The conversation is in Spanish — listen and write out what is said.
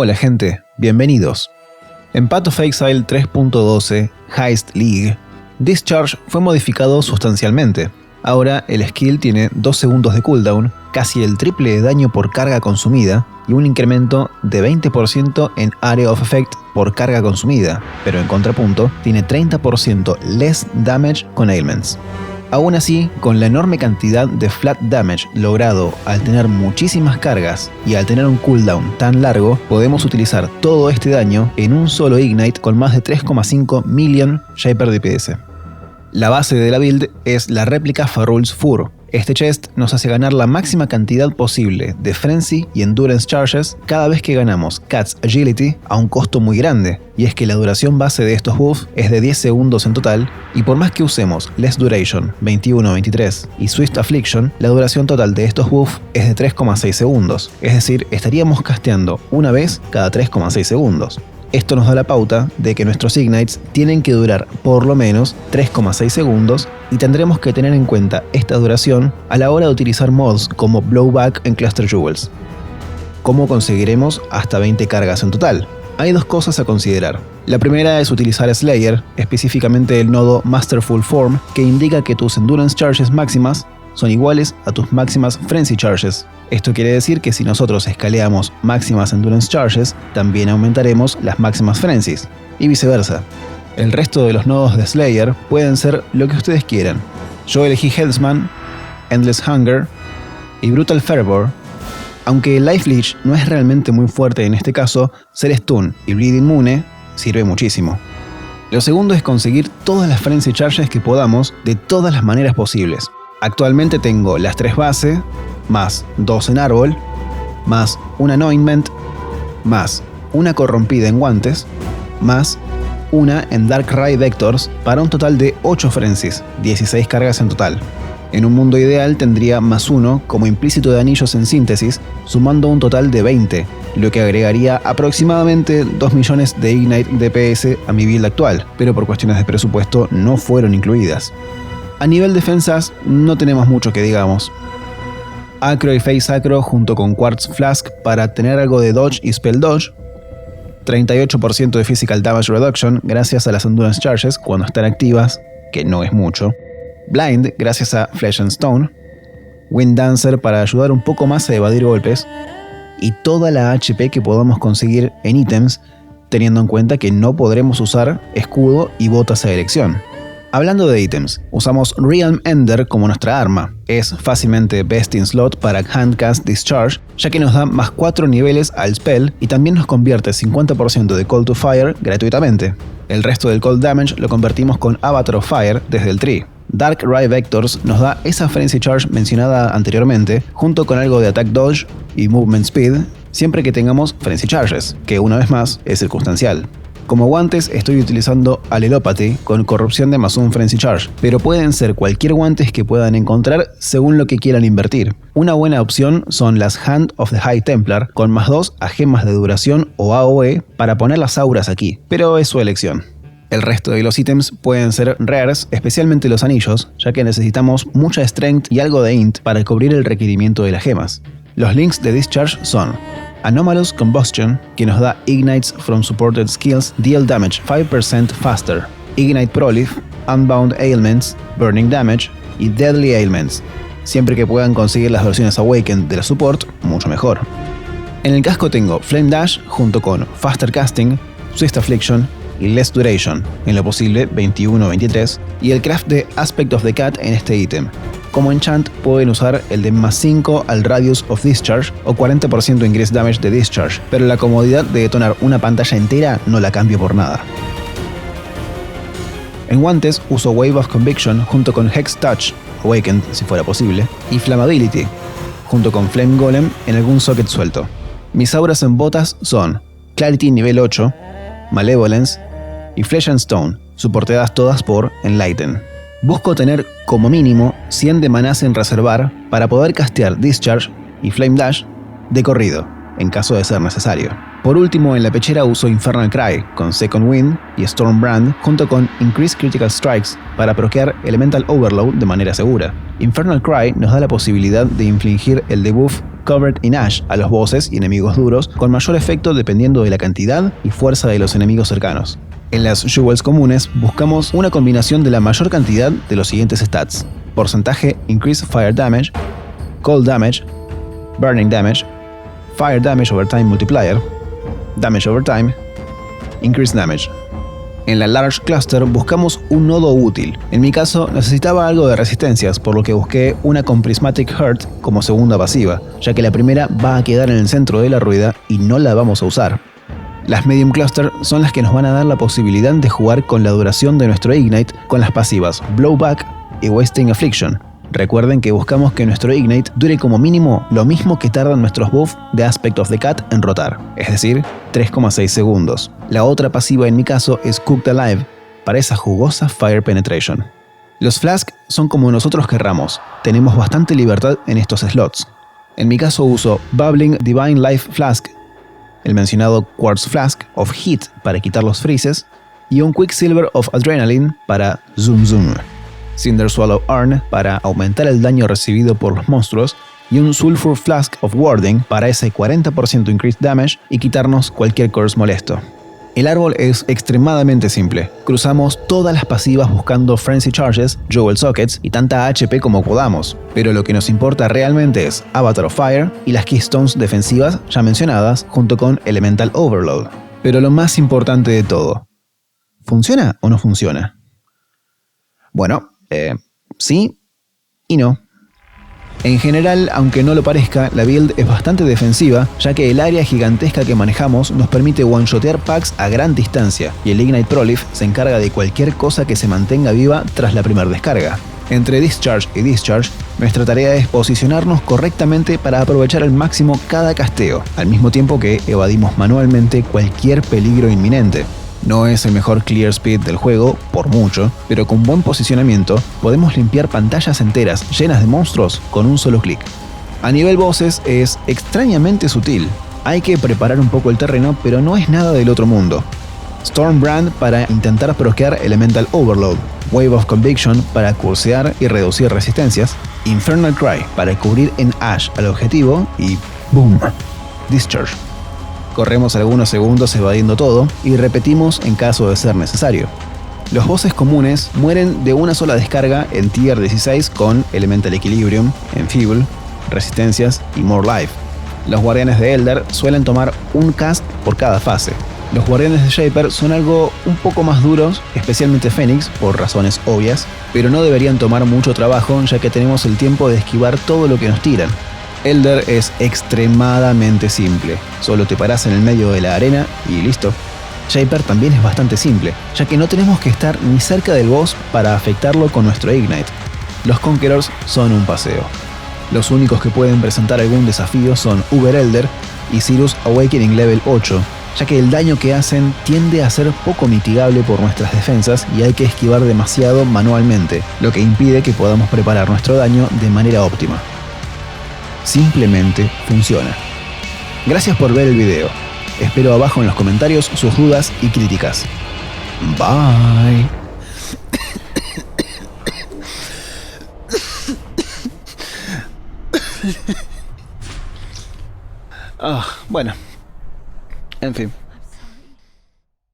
Hola gente, bienvenidos. En Path of Exile 3.12 Heist League, Discharge fue modificado sustancialmente. Ahora el skill tiene 2 segundos de cooldown, casi el triple de daño por carga consumida y un incremento de 20% en Area of Effect por carga consumida, pero en contrapunto tiene 30% less damage con ailments. Aún así, con la enorme cantidad de flat damage logrado al tener muchísimas cargas y al tener un cooldown tan largo, podemos utilizar todo este daño en un solo Ignite con más de 3,5 million Shaper DPS. La base de la build es la réplica Farul's Fur. Este chest nos hace ganar la máxima cantidad posible de Frenzy y Endurance Charges cada vez que ganamos Cat's Agility a un costo muy grande, y es que la duración base de estos buffs es de 10 segundos en total, y por más que usemos Less Duration, 21-23, y Swift Affliction, la duración total de estos buffs es de 3,6 segundos, es decir, estaríamos casteando una vez cada 3,6 segundos. Esto nos da la pauta de que nuestros Ignites tienen que durar por lo menos 3,6 segundos y tendremos que tener en cuenta esta duración a la hora de utilizar mods como Blowback en Cluster Jewels. ¿Cómo conseguiremos hasta 20 cargas en total? Hay dos cosas a considerar. La primera es utilizar Slayer, específicamente el nodo Masterful Form, que indica que tus Endurance Charges máximas son iguales a tus máximas Frenzy Charges. Esto quiere decir que si nosotros escaleamos máximas Endurance Charges, también aumentaremos las máximas Frenzies, y viceversa. El resto de los nodos de Slayer pueden ser lo que ustedes quieran. Yo elegí Healthsman, Endless Hunger y Brutal Fervor. Aunque Life Leech no es realmente muy fuerte en este caso, ser Stun y Bleed Immune sirve muchísimo. Lo segundo es conseguir todas las Frenzy Charges que podamos de todas las maneras posibles. Actualmente tengo las 3 base, más 2 en árbol, más un anointment, más una corrompida en guantes, más una en Darkrai Vectors para un total de 8 frenzies, 16 cargas en total. En un mundo ideal tendría más 1 como implícito de anillos en síntesis, sumando un total de 20, lo que agregaría aproximadamente 2 millones de Ignite DPS a mi build actual, pero por cuestiones de presupuesto no fueron incluidas. A nivel defensas, no tenemos mucho que digamos. Acro y Face Acro junto con Quartz Flask para tener algo de Dodge y Spell Dodge. 38% de Physical Damage Reduction gracias a las Endurance Charges cuando están activas, que no es mucho. Blind gracias a Flesh and Stone. Wind Dancer para ayudar un poco más a evadir golpes. Y toda la HP que podamos conseguir en ítems, teniendo en cuenta que no podremos usar escudo y botas a elección. Hablando de ítems, usamos Realm Ender como nuestra arma. Es fácilmente best in slot para Handcast Discharge, ya que nos da más 4 niveles al spell y también nos convierte 50% de Cold to Fire gratuitamente. El resto del Cold Damage lo convertimos con Avatar of Fire desde el tree. Darkrai Vectors nos da esa Frenzy Charge mencionada anteriormente, junto con algo de Attack Dodge y Movement Speed, siempre que tengamos Frenzy Charges, que una vez más es circunstancial. Como guantes estoy utilizando Allelopathy con corrupción de más un Frenzy Charge, pero pueden ser cualquier guantes que puedan encontrar según lo que quieran invertir. Una buena opción son las Hand of the High Templar con más 2 a gemas de duración o AOE para poner las auras aquí, pero es su elección. El resto de los ítems pueden ser rares, especialmente los anillos, ya que necesitamos mucha strength y algo de int para cubrir el requerimiento de las gemas. Los links de Discharge son Anomalous Combustion, que nos da Ignites from Supported Skills deal damage 5% faster, Ignite Prolif, Unbound Ailments, Burning Damage y Deadly Ailments. Siempre que puedan conseguir las versiones Awakened de la support, mucho mejor. En el casco tengo Flame Dash junto con Faster Casting, Swift Affliction y Less Duration, en lo posible 21-23, y el craft de Aspect of the Cat en este ítem. Como enchant pueden usar el de más 5 al Radius of Discharge o 40% Increase Damage de Discharge, pero la comodidad de detonar una pantalla entera no la cambio por nada. En guantes uso Wave of Conviction junto con Hex Touch, Awakened si fuera posible, y Flammability, junto con Flame Golem en algún socket suelto. Mis auras en botas son Clarity nivel 8, Malevolence y Flesh and Stone, soportadas todas por Enlighten. Busco tener como mínimo 100 de maná en reservar para poder castear Discharge y Flame Dash de corrido. en caso de ser necesario. Por último, en la pechera uso Infernal Cry con Second Wind y Stormbrand junto con Increased Critical Strikes para procear Elemental Overload de manera segura. Infernal Cry nos da la posibilidad de infligir el debuff Covered in Ash a los bosses y enemigos duros con mayor efecto dependiendo de la cantidad y fuerza de los enemigos cercanos. En las Jewels comunes buscamos una combinación de la mayor cantidad de los siguientes stats: porcentaje Increased Fire Damage, Cold Damage, Burning Damage, Fire Damage over Time Multiplier, Damage over Time, Increased Damage. En la Large Cluster buscamos un nodo útil. En mi caso necesitaba algo de resistencias, por lo que busqué una con Prismatic Heart como segunda pasiva, ya que la primera va a quedar en el centro de la rueda y no la vamos a usar. Las Medium Cluster son las que nos van a dar la posibilidad de jugar con la duración de nuestro Ignite con las pasivas Blowback y Wasting Affliction. Recuerden que buscamos que nuestro Ignite dure como mínimo lo mismo que tardan nuestros buffs de Aspect of the Cat en rotar, es decir, 3,6 segundos. La otra pasiva en mi caso es Cooked Alive, para esa jugosa Fire Penetration. Los Flask son como nosotros querramos, tenemos bastante libertad en estos slots. En mi caso uso Bubbling Divine Life Flask, el mencionado Quartz Flask of Heat para quitar los freezes, y un Quicksilver of Adrenaline para Zoom Zoom. Cinder Swallow Urn para aumentar el daño recibido por los monstruos, y un Sulfur Flask of Warding para ese 40% increased damage y quitarnos cualquier curse molesto. El árbol es extremadamente simple. Cruzamos todas las pasivas buscando Frenzy Charges, Jewel Sockets y tanta HP como podamos, pero lo que nos importa realmente es Avatar of Fire y las Keystones defensivas ya mencionadas junto con Elemental Overload. Pero lo más importante de todo, ¿funciona o no funciona? Bueno, sí y no. En general, aunque no lo parezca, la build es bastante defensiva, ya que el área gigantesca que manejamos nos permite one-shotear packs a gran distancia, y el Ignite Prolif se encarga de cualquier cosa que se mantenga viva tras la primera descarga. Entre Discharge y Discharge, nuestra tarea es posicionarnos correctamente para aprovechar al máximo cada casteo, al mismo tiempo que evadimos manualmente cualquier peligro inminente. No es el mejor clear speed del juego, por mucho, pero con buen posicionamiento podemos limpiar pantallas enteras llenas de monstruos con un solo clic. A nivel bosses es extrañamente sutil. Hay que preparar un poco el terreno, pero no es nada del otro mundo. Stormbrand para intentar procear Elemental Overload, Wave of Conviction para cursear y reducir resistencias, Infernal Cry para cubrir en Ash al objetivo y ¡boom! Discharge. Corremos algunos segundos evadiendo todo y repetimos en caso de ser necesario. Los bosses comunes mueren de una sola descarga en Tier 16 con Elemental Equilibrium, Enfeeble, Resistencias y More Life. Los guardianes de Elder suelen tomar un cast por cada fase. Los guardianes de Shaper son algo un poco más duros, especialmente Phoenix, por razones obvias, pero no deberían tomar mucho trabajo ya que tenemos el tiempo de esquivar todo lo que nos tiran. Elder es extremadamente simple, solo te parás en el medio de la arena y listo. Shaper también es bastante simple, ya que no tenemos que estar ni cerca del boss para afectarlo con nuestro Ignite. Los Conquerors son un paseo. Los únicos que pueden presentar algún desafío son Uber Elder y Cirrus Awakening Level 8, ya que el daño que hacen tiende a ser poco mitigable por nuestras defensas y hay que esquivar demasiado manualmente, lo que impide que podamos preparar nuestro daño de manera óptima. Simplemente funciona. Gracias por ver el video. Espero abajo en los comentarios sus dudas y críticas. Bye. Bueno, en fin.